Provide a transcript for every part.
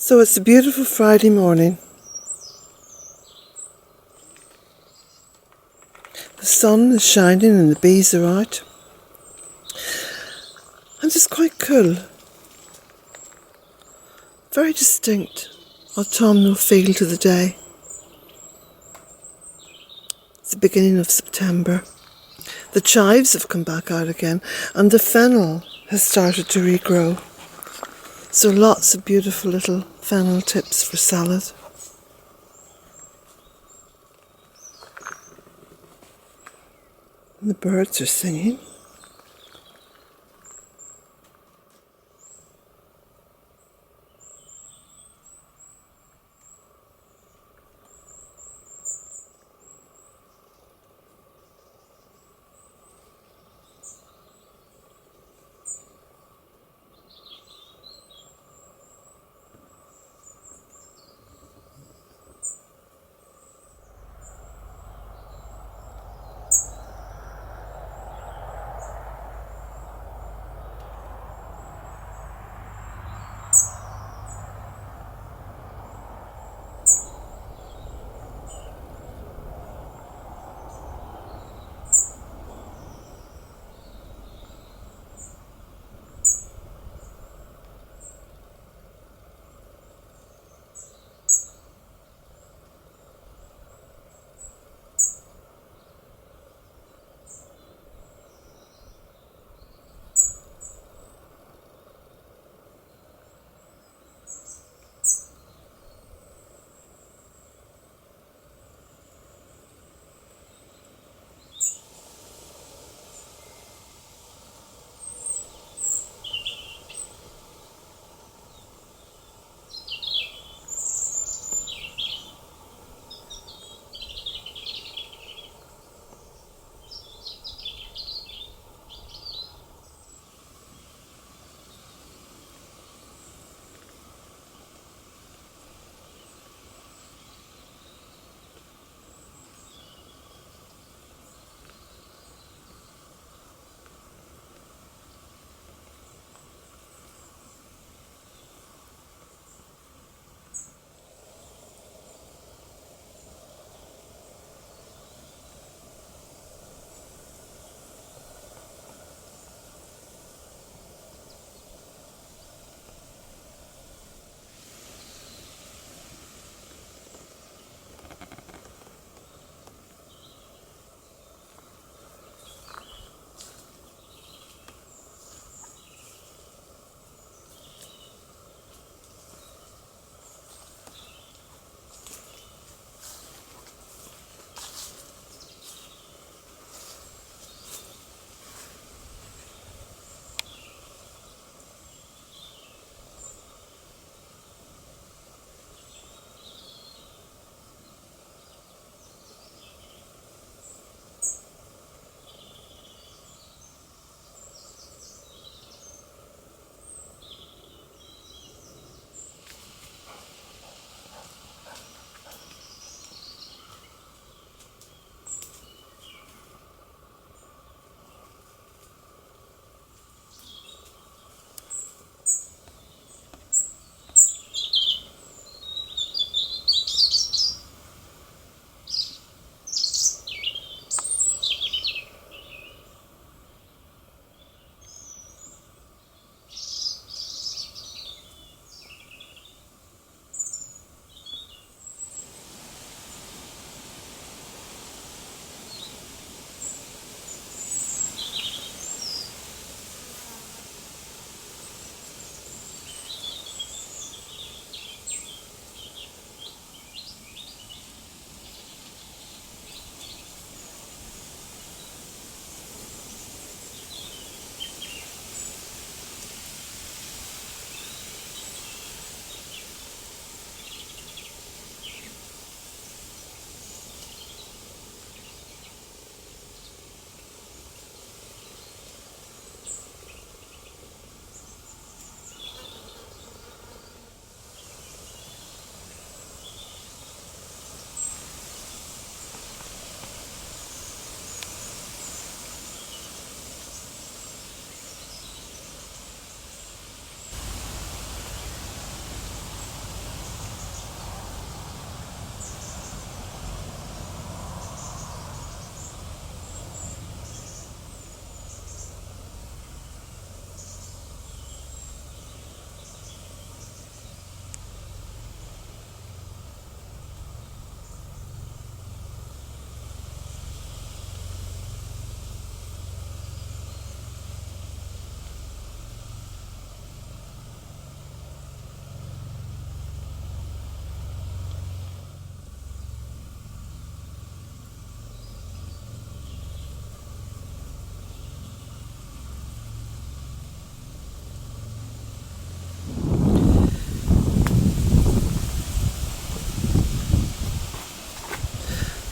So it's a beautiful Friday morning. The sun is shining and the bees are out. And it's quite cool. Very distinct autumnal feel to the day. It's the beginning of September. The chives have come back out again and the fennel has started to regrow. So lots of beautiful little fennel tips for salad. And the birds are singing.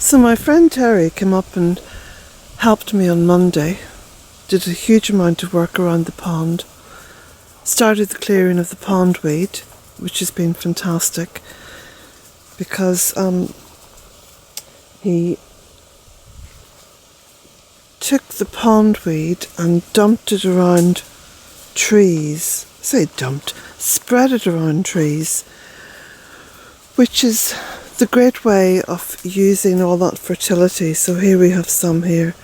So my friend Terry came up and helped me on Monday, did a huge amount of work around the pond, started the clearing of the pondweed, which has been fantastic because he took the pondweed and dumped it around trees. I say dumped, spread it around trees, which is the great way of using all that fertility. So here we have some here,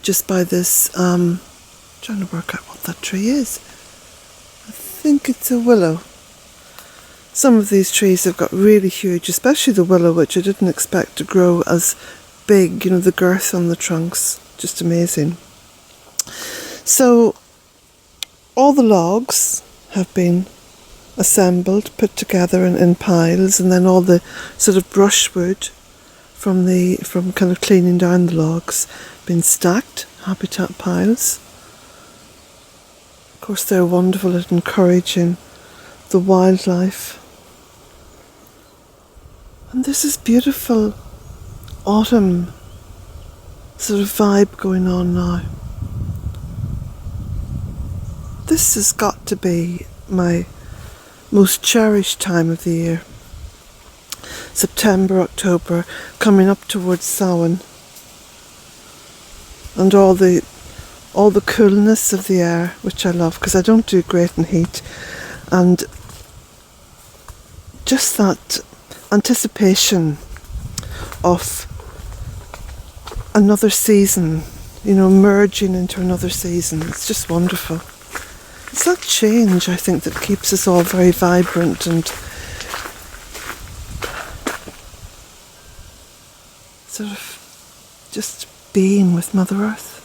just by this, trying to work out what that tree is. I think it's a willow. Some of these trees have got really huge, especially the willow, which I didn't expect to grow as big, you know, the girth on the trunks, just amazing. So all the logs have been assembled, put together in piles, and then all the sort of brushwood from kind of cleaning down the logs been stacked, habitat piles. Of course, they're wonderful at encouraging the wildlife. And this is beautiful autumn sort of vibe going on now. This has got to be my most cherished time of the year. September, October, coming up towards Samhain, and all the coolness of the air, which I love because I don't do great in heat, and just that anticipation of another season, you know, merging into another season. It's just wonderful. It's that change, I think, that keeps us all very vibrant and sort of just being with Mother Earth.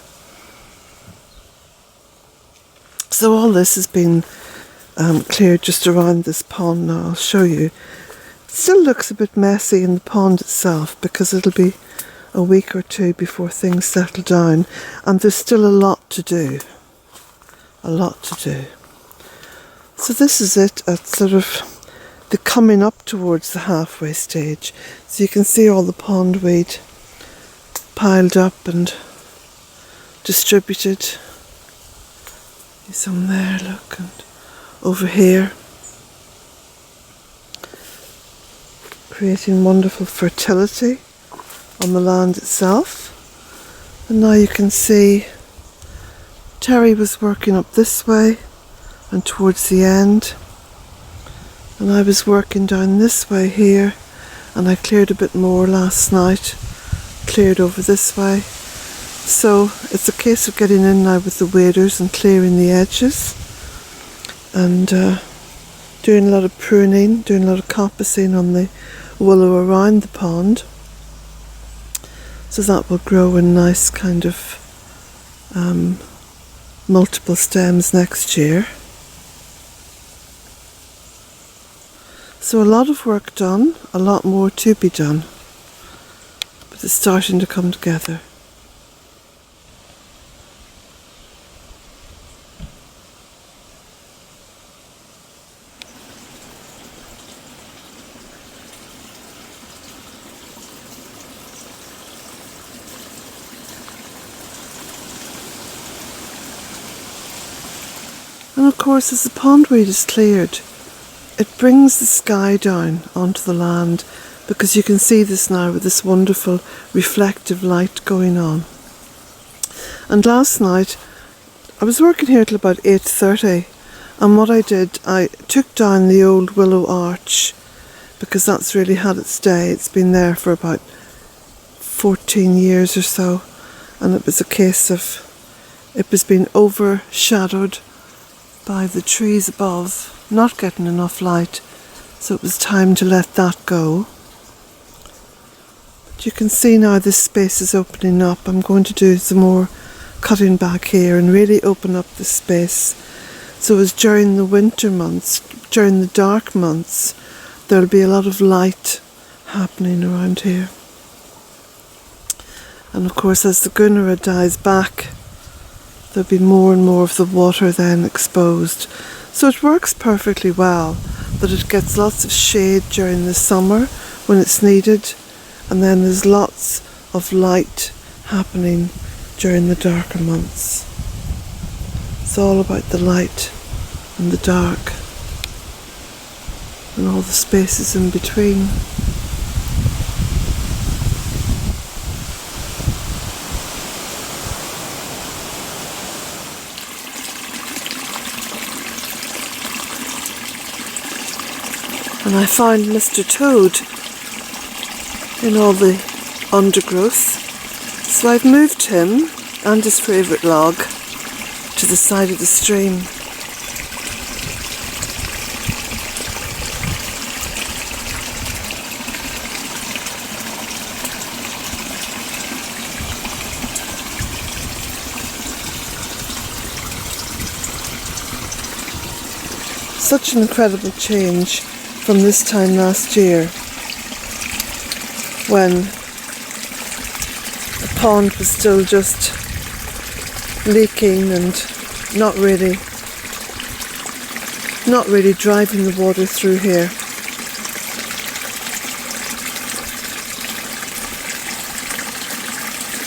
So all this has been cleared just around this pond now. I'll show you. It still looks a bit messy in the pond itself because it'll be a week or two before things settle down, and there's still a lot to do. A lot to do. So this is it at sort of the coming up towards the halfway stage. So you can see all the pondweed piled up and distributed. There's some there, look, and over here. Creating wonderful fertility on the land itself. And now you can see Terry was working up this way and towards the end, and I was working down this way here, and I cleared a bit more last night, cleared over this way. So it's a case of getting in now with the waders and clearing the edges, and doing a lot of pruning, doing a lot of coppicing on the willow around the pond, so that will grow in nice kind of multiple stems next year. So a lot of work done, a lot more to be done, but it's starting to come together. And of course, as the pondweed is cleared, it brings the sky down onto the land, because you can see this now with this wonderful reflective light going on. And last night, I was working here till about 8:30, and what I did, I took down the old willow arch, because that's really had its day. It's been there for about 14 years or so, and it was a case of it was being overshadowed by the trees above, not getting enough light, so it was time to let that go. But you can see now this space is opening up. I'm going to do some more cutting back here and really open up the space. So as during the winter months, during the dark months, there'll be a lot of light happening around here. And of course, as the Gunera dies back, there'll be more and more of the water then exposed. So it works perfectly well that it gets lots of shade during the summer when it's needed, and then there's lots of light happening during the darker months. It's all about the light and the dark and all the spaces in between. And I found Mr. Toad in all the undergrowth, so I've moved him and his favourite log to the side of the stream. Such an incredible change from this time last year, when the pond was still just leaking and not really driving the water through here.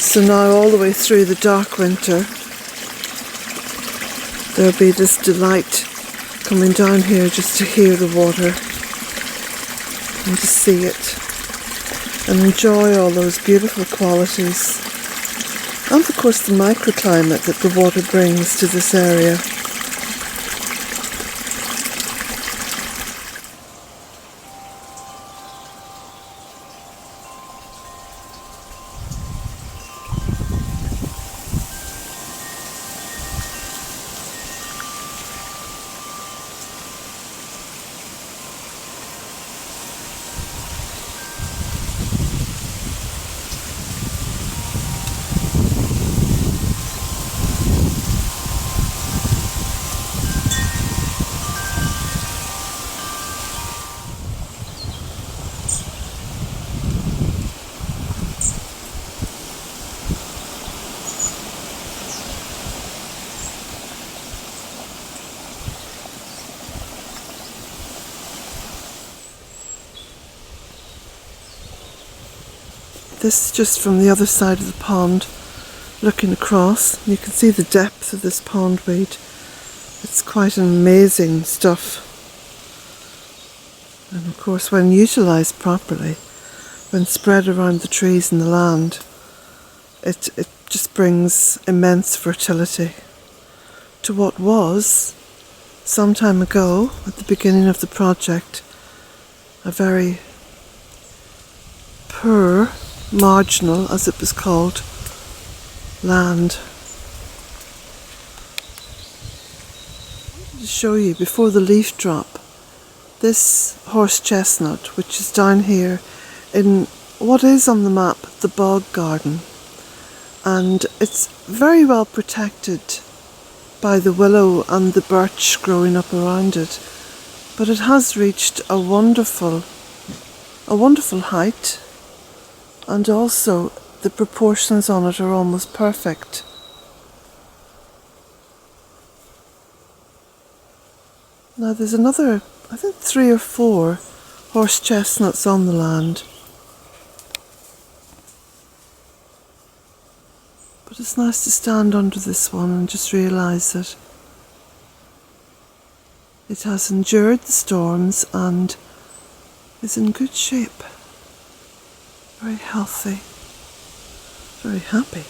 So now all the way through the dark winter there'll be this delight coming down here just to hear the water and to see it and enjoy all those beautiful qualities, and of course the microclimate that the water brings to this area. This is just from the other side of the pond, looking across. You can see the depth of this pondweed. It's quite amazing stuff. And of course, when utilised properly, when spread around the trees and the land, it just brings immense fertility to what was, some time ago, at the beginning of the project, a very poor, marginal, as it was called, land. To show you, before the leaf drop, this horse chestnut, which is down here in what is on the map the bog garden, and it's very well protected by the willow and the birch growing up around it, but it has reached a wonderful height. And also, the proportions on it are almost perfect. Now there's another, I think 3 or 4 horse chestnuts on the land. But it's nice to stand under this one and just realise that it has endured the storms and is in good shape. Very healthy, very happy.